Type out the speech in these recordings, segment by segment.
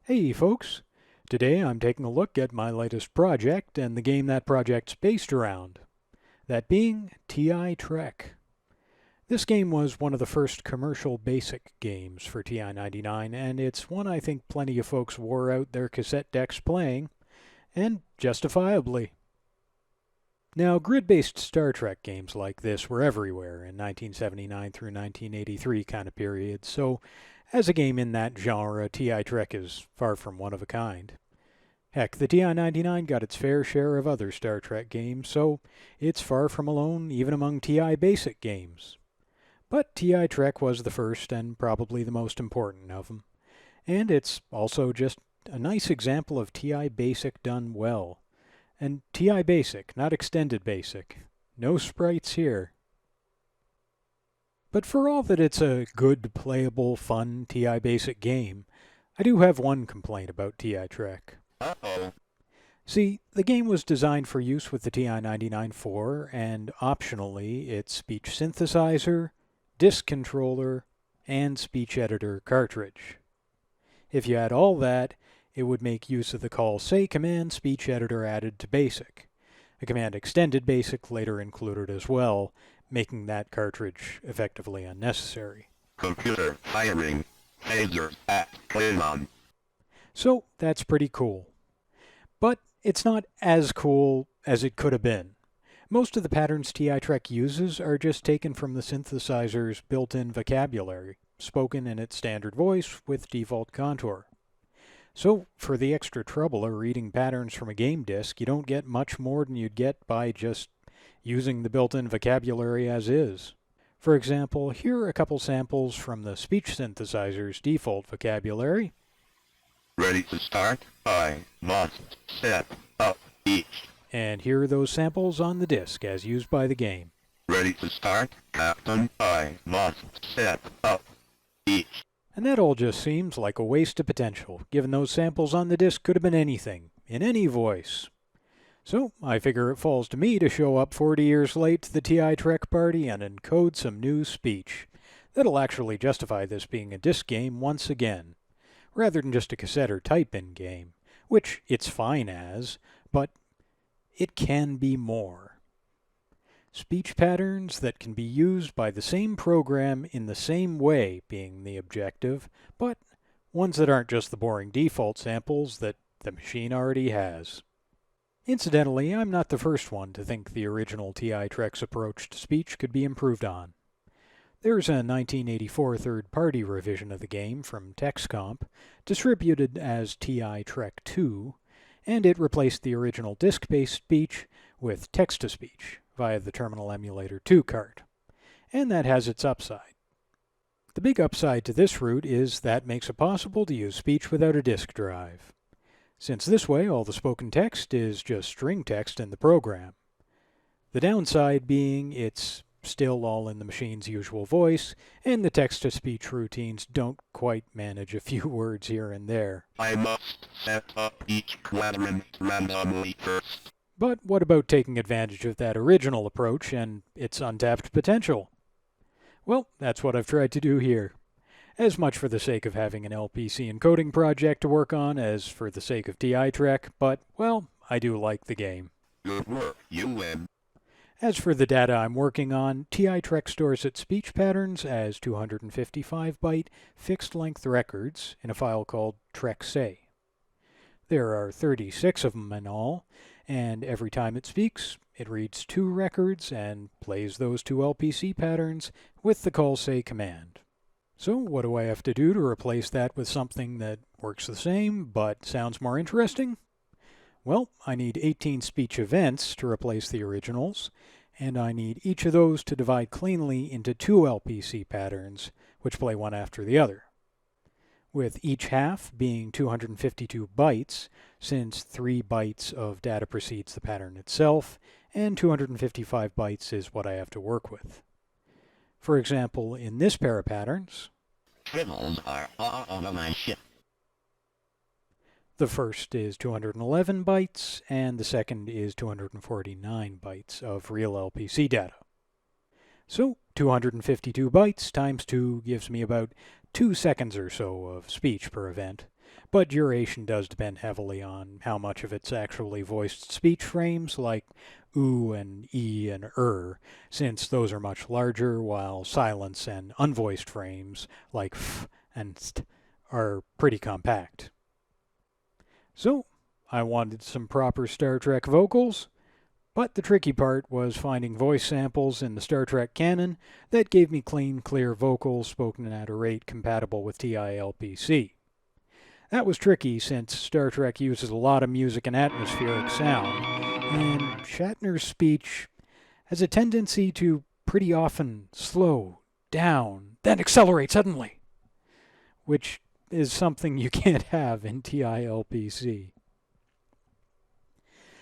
Hey folks, today I'm taking a look at my latest project and the game that project's based around, that being TI Trek. This game was one of the first commercial basic games for TI-99, and it's one I think plenty of folks wore out their cassette decks playing, and justifiably. Now, grid-based Star Trek games like this were everywhere in 1979 through 1983 kind of period, so as a game in that genre, TI Trek is far from one of a kind. Heck, the TI-99 got its fair share of other Star Trek games, so it's far from alone even among TI basic games. But TI Trek was the first and probably the most important of them. And it's also just a nice example of TI basic done well. And TI basic, not extended basic. No sprites here. But for all that it's a good, playable, fun TI basic game, I do have one complaint about TI Trek. Uh-oh. See, the game was designed for use with the TI-99 and optionally its speech synthesizer, disk controller, and speech editor cartridge. If you add all that, it would make use of the call say command speech editor added to BASIC. A command extended BASIC later included as well, making that cartridge effectively unnecessary. Computer firing. Phasers at Klingon. So that's pretty cool. But it's not as cool as it could have been. Most of the patterns TI Trek uses are just taken from the synthesizer's built-in vocabulary, spoken in its standard voice with default contour. So, for the extra trouble of reading patterns from a game disk, you don't get much more than you'd get by just using the built-in vocabulary as is. For example, here are a couple samples from the speech synthesizer's default vocabulary. Ready to start? I must set up each. And here are those samples on the disk as used by the game. Ready to start? Captain, I must set up each. And that all just seems like a waste of potential, given those samples on the disk could have been anything, in any voice. So I figure it falls to me to show up 40 years late to the TI Trek party and encode some new speech. That'll actually justify this being a disk game once again, rather than just a cassette or type-in game, which it's fine as, but it can be more. Speech patterns that can be used by the same program in the same way being the objective, but ones that aren't just the boring default samples that the machine already has. Incidentally, I'm not the first one to think the original TI Trek's approach to speech could be improved on. There's a 1984 third-party revision of the game from TexComp, distributed as TI Trek 2, and it replaced the original disk-based speech with text-to-speech via the Terminal Emulator 2 cart. And that has its upside. The big upside to this route is that makes it possible to use speech without a disk drive, since this way all the spoken text is just string text in the program. The downside being it's still all in the machine's usual voice, and the text-to-speech routines don't quite manage a few words here and there. I must set up each quadrant randomly first. But what about taking advantage of that original approach and its untapped potential? Well, that's what I've tried to do here. As much for the sake of having an LPC encoding project to work on as for the sake of TI Trek, but, well, I do like the game. Good work, you win. As for the data I'm working on, TI Trek stores its speech patterns as 255-byte fixed-length records in a file called TrekSay. There are 36 of them in all, and every time it speaks, it reads 2 records and plays those 2 LPC patterns with the call say command. So what do I have to do to replace that with something that works the same but sounds more interesting? Well, I need 18 speech events to replace the originals, and I need each of those to divide cleanly into 2 LPC patterns, which play one after the other, with each half being 252 bytes, since 3 bytes of data precedes the pattern itself, and 255 bytes is what I have to work with. For example, in this pair of patterns, Tribbles are all over my ship. the first is 211 bytes, and the second is 249 bytes of real LPC data. So 252 bytes times 2 gives me about 2 seconds or so of speech per event, but duration does depend heavily on how much of it's actually voiced speech frames like oo and e and since those are much larger, while silence and unvoiced frames like f and st are pretty compact. So, I wanted some proper Star Trek vocals, but the tricky part was finding voice samples in the Star Trek canon that gave me clean, clear vocals spoken at a rate compatible with TI LPC. That was tricky since Star Trek uses a lot of music and atmospheric sound, and Shatner's speech has a tendency to pretty often slow down, then accelerate suddenly, which is something you can't have in TI LPC.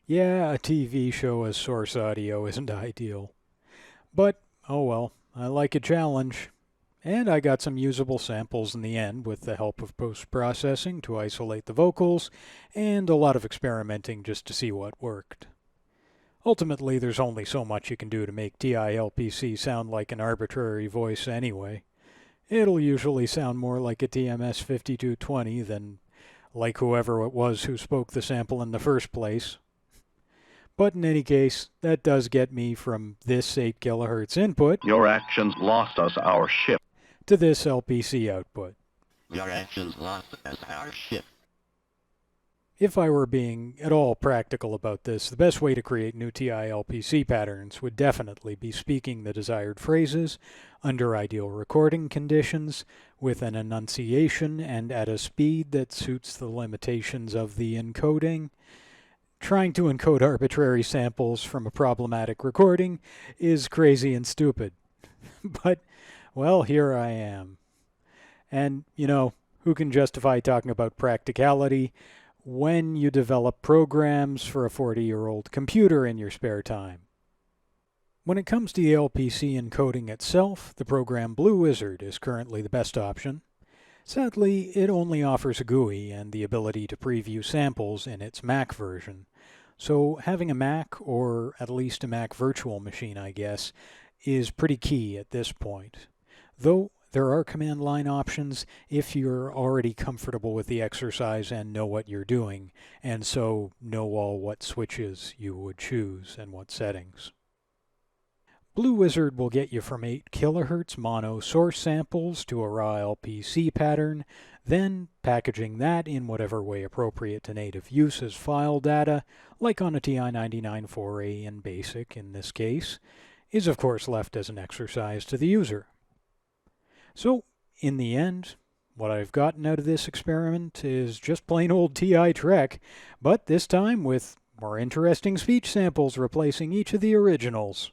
Yeah, a TV show as source audio isn't ideal. But, oh well, I like a challenge. And I got some usable samples in the end with the help of post-processing to isolate the vocals, and a lot of experimenting just to see what worked. Ultimately, there's only so much you can do to make TI LPC sound like an arbitrary voice anyway. It'll usually sound more like a TMS 5220 than like whoever it was who spoke the sample in the first place. But in any case, that does get me from this 8 kHz input Your actions lost us our ship. to this LPC output. Your actions lost us our ship. If I were being at all practical about this, the best way to create new TI LPC patterns would definitely be speaking the desired phrases under ideal recording conditions with an enunciation and at a speed that suits the limitations of the encoding. Trying to encode arbitrary samples from a problematic recording is crazy and stupid. But, well, here I am. And, who can justify talking about practicality when you develop programs for a 40-year-old computer in your spare time? When it comes to the LPC encoding itself, the program Blue Wizard is currently the best option. Sadly, it only offers a GUI and the ability to preview samples in its Mac version. So having a Mac, or at least a Mac virtual machine, I guess, is pretty key at this point. Though there are command line options if you're already comfortable with the exercise and know what you're doing, and so know all what switches you would choose and what settings. Blue Wizard will get you from 8 kHz mono source samples to a raw LPC pattern, then packaging that in whatever way appropriate to native use as file data, like on a TI-99 4A in BASIC in this case, is of course left as an exercise to the user. So, in the end, what I've gotten out of this experiment is just plain old TI Trek, but this time with more interesting speech samples replacing each of the originals.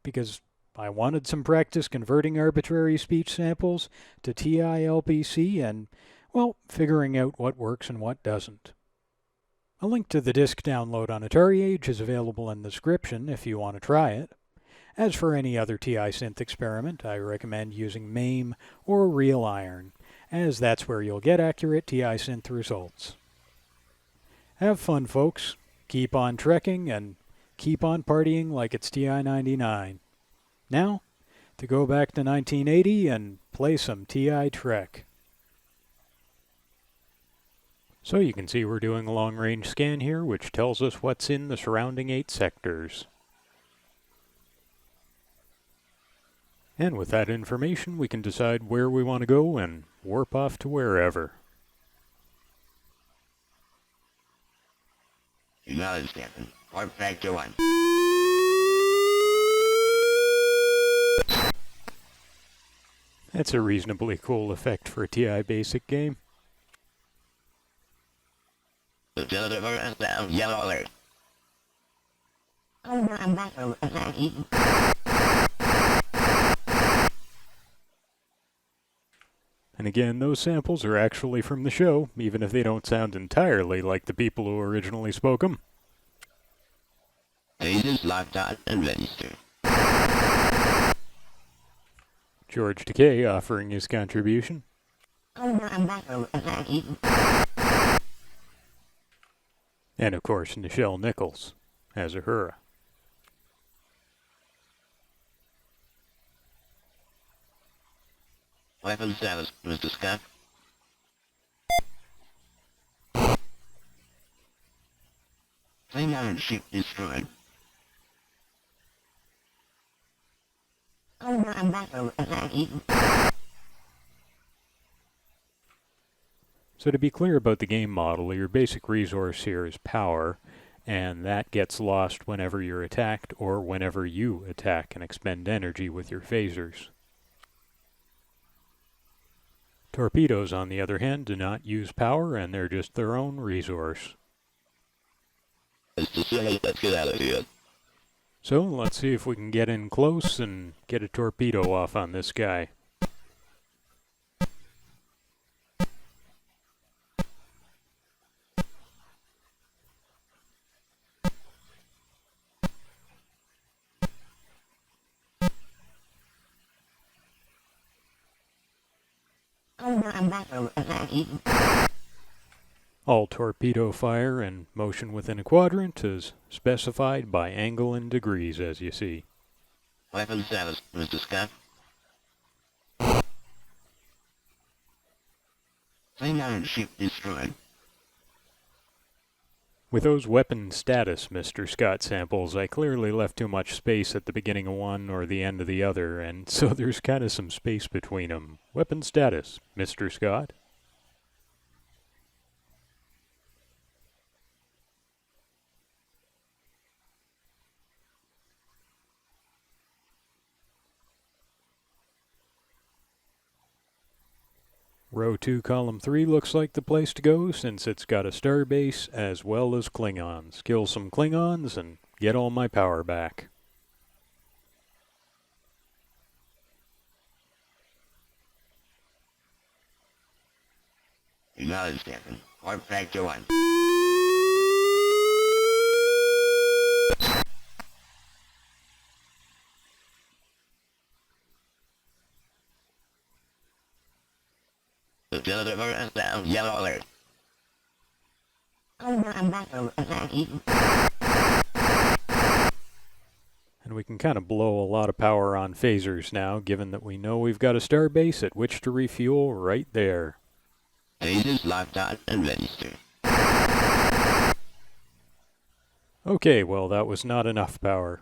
Because I wanted some practice converting arbitrary speech samples to TI LPC and, well, figuring out what works and what doesn't. A link to the disk download on Atari Age is available in the description if you want to try it. As for any other TI synth experiment, I recommend using MAME or Real Iron, as that's where you'll get accurate TI synth results. Have fun, folks. Keep on trekking and keep on partying like it's TI-99. Now, to go back to 1980 and play some TI Trek. So you can see we're doing a long-range scan here, which tells us what's in the surrounding 8 sectors. And with that information, we can decide where we want to go and warp off to wherever. Acknowledge, Captain. Warp back to 1. That's a reasonably cool effect for a TI Basic game. The deliver and sound yellow alert. And again, those samples are actually from the show, even if they don't sound entirely like the people who originally spoke them. Agents locked on and register. George Takei offering his contribution. And of course, Nichelle Nichols as Uhura. Weapon status, Mr. Scott. T-99 ship destroyed. So to be clear about the game model, your basic resource here is power, and that gets lost whenever you're attacked or whenever you attack and expend energy with your phasers. Torpedoes, on the other hand, do not use power, and they're just their own resource. Let's get out of here. So let's see if we can get in close and get a torpedo off on this guy. All torpedo fire and motion within a quadrant is specified by angle and degrees, as you see. Weapon status, Mr. Scott. T-99 ship destroyed. With those weapon status Mr. Scott samples, I clearly left too much space at the beginning of one or the end of the other, and so there's kind of some space between them. Weapon status, Mr. Scott. Row 2, column 3 looks like the place to go since it's got a starbase as well as Klingons. Kill some Klingons and get all my power back. Acknowledge, Captain. Warp Factor 1. Lieutenant Burns down, yellow alert. And we can kind of blow a lot of power on phasers now, given that we know we've got a starbase at which to refuel right there. Phasers locked on and registered. Okay, well that was not enough power.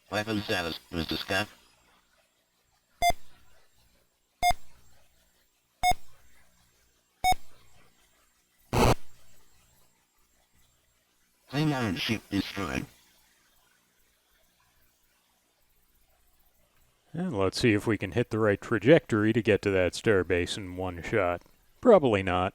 Weapon status, Mr. Scott. T-99 ship destroyed. And let's see if we can hit the right trajectory to get to that starbase in one shot. Probably not.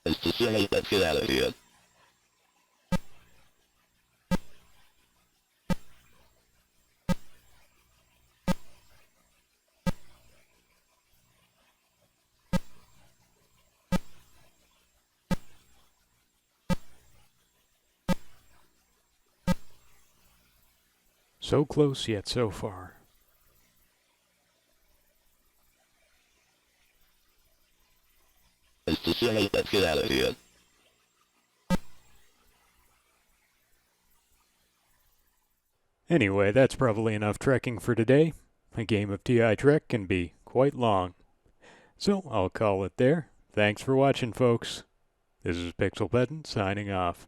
Let's get out of here. So close yet so far. Let's get out of here. Anyway, that's probably enough trekking for today. A game of TI Trek can be quite long. So I'll call it there. Thanks for watching, folks. This is Pixel Pedant signing off.